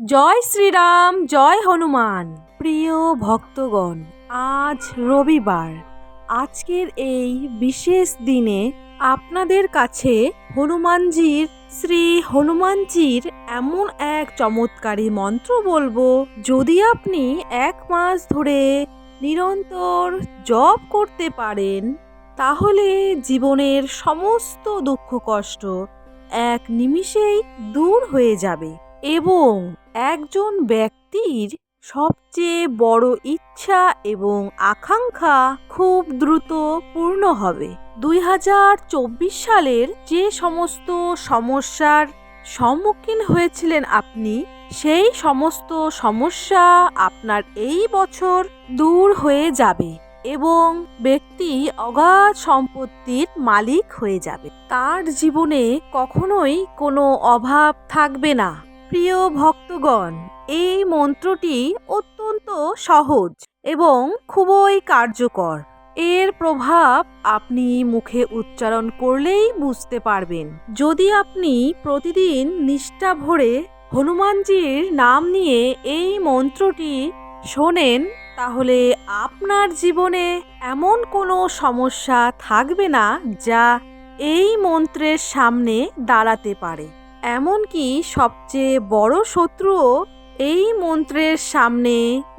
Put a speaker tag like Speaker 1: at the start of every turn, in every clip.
Speaker 1: জয় শ্রীরাম, জয় হনুমান। প্রিয় ভক্তগণ, আজ রবিবার। আজকের এই বিশেষ দিনে আপনাদের কাছে শ্রী হনুমানজির এমন এক চমৎকারী মন্ত্র বলবো। যদি আপনি 1 মাস ধরে নিরন্তর জপ করতে পারেন, তাহলে জীবনের সমস্ত দুঃখ কষ্ট এক নিমিষেই দূর হয়ে যাবে এবং একজন ব্যক্তির সবচেয়ে বড় ইচ্ছা এবং আকাঙ্ক্ষা খুব দ্রুত পূর্ণ হবে। 2024 সালের যে সমস্ত সমস্যার সম্মুখীন হয়েছিলেন আপনি, সেই সমস্ত সমস্যা আপনার এই বছর দূর হয়ে যাবে এবং ব্যক্তি অগাধ সম্পত্তির মালিক হয়ে যাবে। তার জীবনে কখনোই কোনো অভাব থাকবে না। প্রিয় ভক্তগণ, এই মন্ত্রটি অত্যন্ত সহজ এবং খুবই কার্যকর। এর প্রভাব আপনি মুখে উচ্চারণ করলেই বুঝতে পারবেন। যদি আপনি প্রতিদিন নিষ্ঠা ভরে হনুমানজির নাম নিয়ে এই মন্ত্রটি শোনেন, তাহলে আপনার জীবনে এমন কোনো সমস্যা থাকবে না যা এই মন্ত্রের সামনে দাঁড়াতে পারে। এমনকি সবচেয়ে বড় শত্রুও এই মন্ত্রের সামনে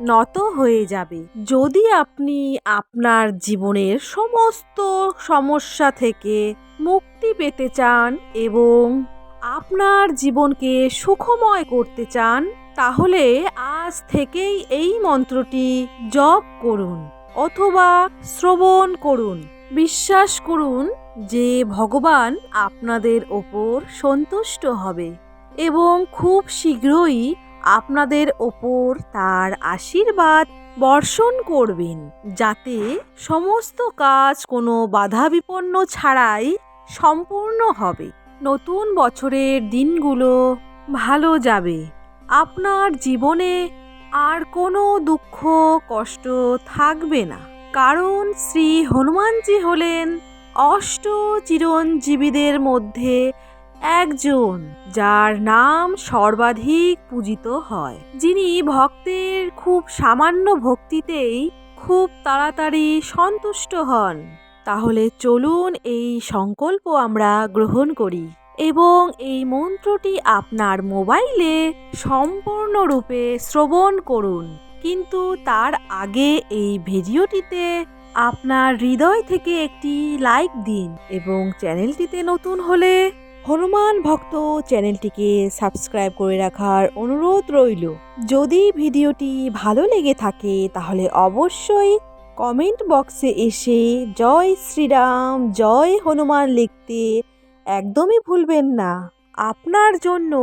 Speaker 1: নত হয়ে যাবে। যদি আপনি আপনার জীবনের সমস্ত সমস্যা থেকে মুক্তি পেতে চান এবং আপনার জীবনকে সুখময় করতে চান, তাহলে আজ থেকেই এই মন্ত্রটি জপ করুন অথবা শ্রবণ করুন। বিশ্বাস করুন যে ভগবান আপনাদের ওপর সন্তুষ্ট হবে এবং খুব শীঘ্রই আপনাদের ওপর তার আশীর্বাদ বর্ষণ করবেন, যাতে সমস্ত কাজ কোনো বাধা বিপন্ন ছাড়াই সম্পূর্ণ হবে। নতুন বছরের দিনগুলো ভালো যাবে। আপনার জীবনে আর কোনো দুঃখ কষ্ট থাকবে না, কারণ শ্রী হনুমানজি হলেন চিরঞ্জীবীদের মধ্যে একজন, যার নাম সর্বাধিক পূজিত হয়, যিনি ভক্তের খুব সামান্য ভক্তিতেই খুব তাড়াতাড়ি সন্তুষ্ট হন। তাহলে চলুন এই সংকল্প আমরা গ্রহণ করি এবং এই মন্ত্রটি আপনার মোবাইলে সম্পূর্ণরূপে শ্রবণ করুন। কিন্তু তার আগে এই ভিডিওটিতে আপনার হৃদয় থেকে একটি লাইক দিন এবং চ্যানেলটিতে নতুন হলে হনুমান ভক্ত চ্যানেলটিকে সাবস্ক্রাইব করে রাখার অনুরোধ রইল। যদি ভিডিওটি ভালো লেগে থাকে তাহলে অবশ্যই কমেন্ট বক্সে এসে জয় শ্রীরাম, জয় হনুমান লিখতে একদমই ভুলবেন না। আপনার জন্য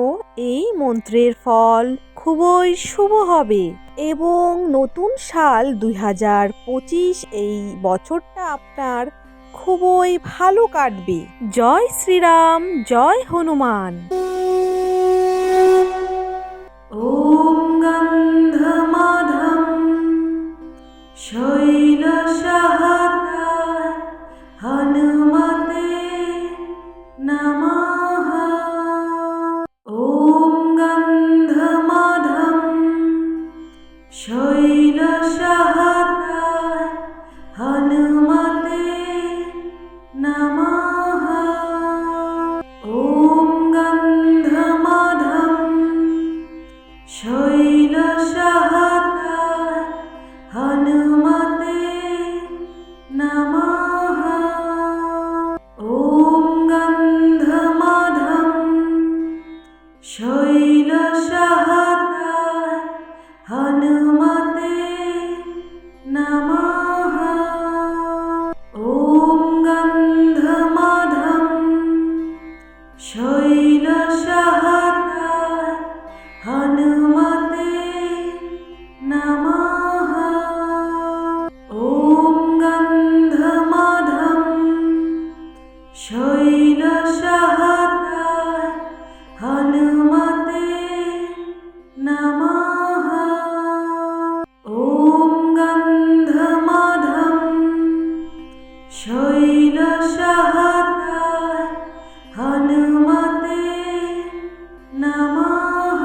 Speaker 1: এই মন্ত্রের ফল খুবই শুভ হবে এবং নতুন সাল 2025 এই বছরটা আপনার খুবই ভালো কাটবে। জয় শ্রীরাম, জয় হনুমান। ওম গন্ধমাধম শৈলশহতায় হনুমতে নমঃ। ওম গন্ধমাধম শৈলশহতায় হনুমতে নমঃ। ওম গন্ধমাধম শৈলশহতায় হনুমতে নমঃ। ওম গন্ধমাধম শৈলশহতায় হনুমতে নমঃ। ওম গন্ধমাধম শৈলশহতায় হনুমতে নমঃ। ওম গন্ধমাধম শৈলশহতায় হনুমতে নমঃ। ওম গন্ধমাধম শৈলশহতায় হনুমতে নমঃ।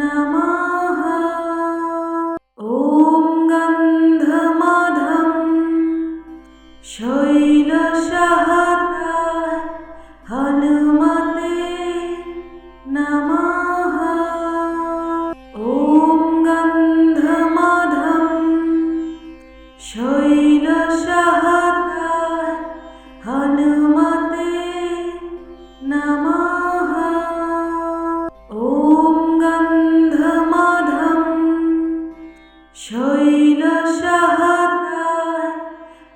Speaker 1: नमः। ॐ गन्धमादं शैलसहस्राय हनुमते नमः। ॐ गन्धमादं शैलसहस्राय हनुमते नमः। ॐ गन्धमादं शैलसहस्राय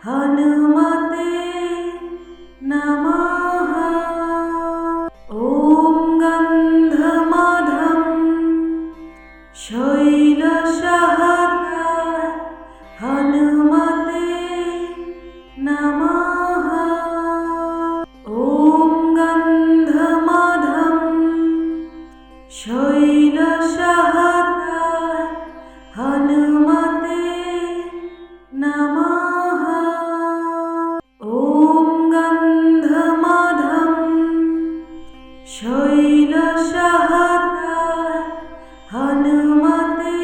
Speaker 1: हनुमते नमः। ॐ गन्धमादं शैलसहस्राय हनुमते नमः। ॐ गन्धमादं शैलसहस्राय हनुमते नमः। ॐ गन्धमादं शैलसहस्राय हनुमते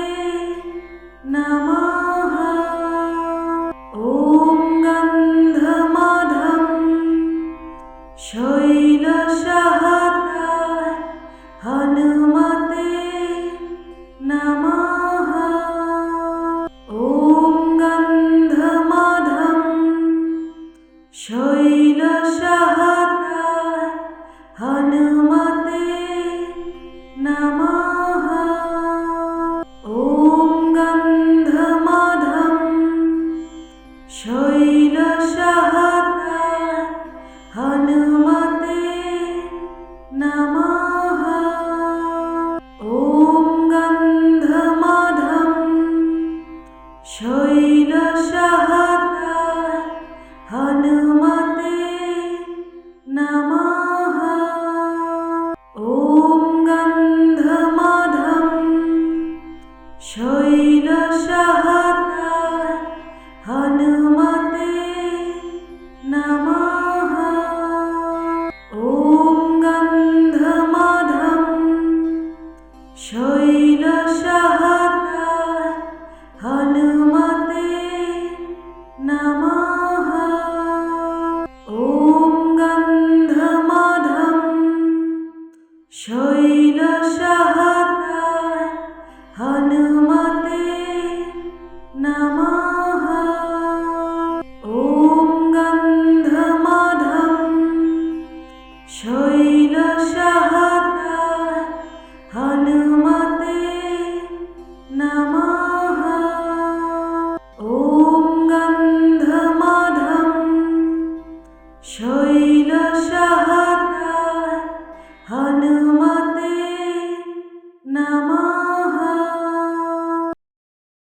Speaker 1: नमः। ॐ गन्धमादं शैलसहस्राय हनुमते नमः। ॐ गन्धमादं शैलसहस्राय हनुमते नमः। ॐ गन्धमादं शैलसहस्राय हनुमते नमः। ॐ गन्धमादं शैलसहस्राय हनुमते नमः। ॐ गन्धमादं शैलसहस्राय हनुमते नमः। ॐ गन्धमादं शैलसहस्राय